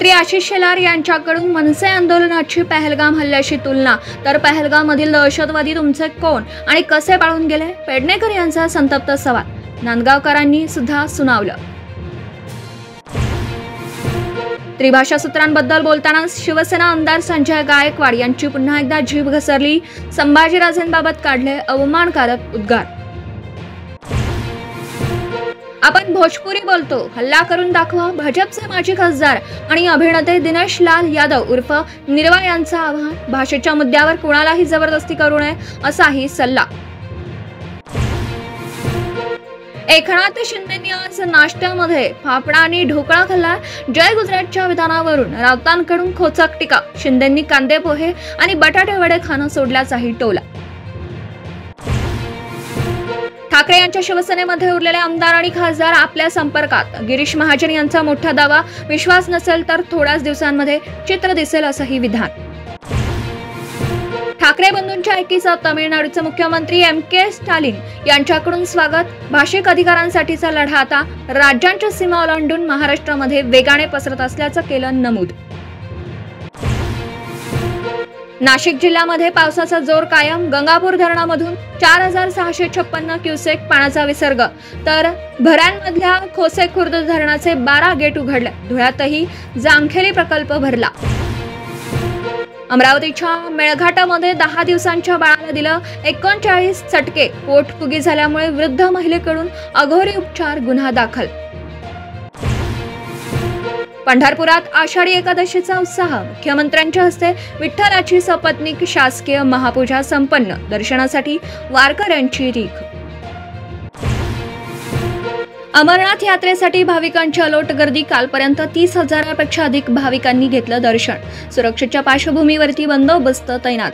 मंत्री आशिष शेलार यांच्याकडून मनसे आंदोलनाची पहलगाम हल्ल्याशी तुलना, तर पहलगाममधील दहशतवादी तुमचे कोण आणि कसे पळून गेले? पेडणेकर यांचा संतप्त सवाल नांदगावकरांनी सुद्धा सुनावलं। त्रिभाषा सूत्रांबद्दल बोलताना शिवसेना आमदार संजय गायकवाड यांची पुन्हा एकदा जीभ घसरली। संभाजीराजेंबाबत काढले अवमानकारक उद्गार। आपण भोजपुरी बोलतो, हल्ला करून दाखवा, भाजपचे माजी खासदार आणि अभिनेते दिनेश लाल यादव उर्फ निर्वा यांचं आवाहन। भाषेच्या मुद्द्यावर कुणालाही जबरदस्ती करू नये असाही सल्ला। एकनाथ शिंदेंनी आज नाश्त्यामध्ये फाफडा आणि ढोकळा खाल्ला। जय गुजरातच्या विधानावरून राऊतांकडून खोचक टीका। शिंदेंनी कांदे पोहे आणि बटाटे वडे खाणं सोडल्याचाही टोला। ठाकरे यांच्या शिवसेनेमध्ये उरलेले आमदार आणि खासदार आपल्या संपर्कात। गिरीश महाजन यांचा मोठा दावा, विश्वास नसेल तर थोड्याच दिवसांमध्ये चित्र दिसेल असंही विधान। ठाकरे बंधूंच्या एकीचा तामिळनाडूचे मुख्यमंत्री MK स्टॅलिन यांच्याकडून स्वागत। भाषिक अधिकारांसाठीचा लढा आता राज्यांच्या सीमा ओलांडून महाराष्ट्रामध्ये वेगाने पसरत असल्याचं केलं नमूद। नाशिक जिल्ह्यामध्ये पावसाचा जोर कायम। गंगापूर धरणामधून 4656 क्युसेक पाण्याचा विसर्ग, तर भरांमधल्या खोसे खुर्द धरणाचे 12 गेट उघडले। धुळ्यातही जामखेडी प्रकल्प भरला। अमरावतीच्या मेळघाटामध्ये 10 दिवसांच्या बाळाला दिलं 39 चटके। पोटफुगी झाल्यामुळे वृद्ध महिलेकडून अघोरी उपचार, गुन्हा दाखल। पंढरपुरात आषाढी एकादशीचा उत्साह। मुख्यमंत्र्यांच्या हस्ते विठ्ठलाची सपत्नीक शासकीय महापूजा संपन्न। दर्शनासाठी वारकऱ्यांची रीघ। अमरनाथ यात्रेसाठी भाविकांची अलोट गर्दी। कालपर्यंत 30,000पेक्षा अधिक भाविकांनी घेतलं दर्शन। सुरक्षेच्या पार्श्वभूमीवरती बंदोबस्त तैनात।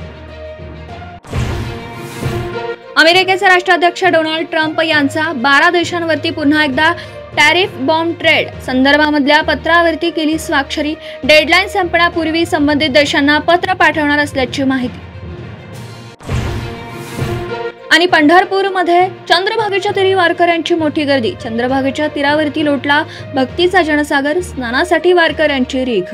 अमेरिकेचे राष्ट्राध्यक्ष डोनाल्ड ट्रम्प यांचा 12 देशांवरती पुन्हा एकदा टॅरिफ बॉम्ब ट्रेड संदर्भामधल्या पत्रावरती केली स्वाक्षरी। डेडलाईन संपण्यापूर्वी संबंधित देशांना पत्र पाठवणार असल्याची माहिती। आणि पंढरपूरमध्ये चंद्रभागेच्या तीरी वारकऱ्यांची मोठी गर्दी। चंद्रभागेच्या तीरावरती लोटला भक्तीचा जनसागर। स्नानासाठी वारकऱ्यांची रीघ।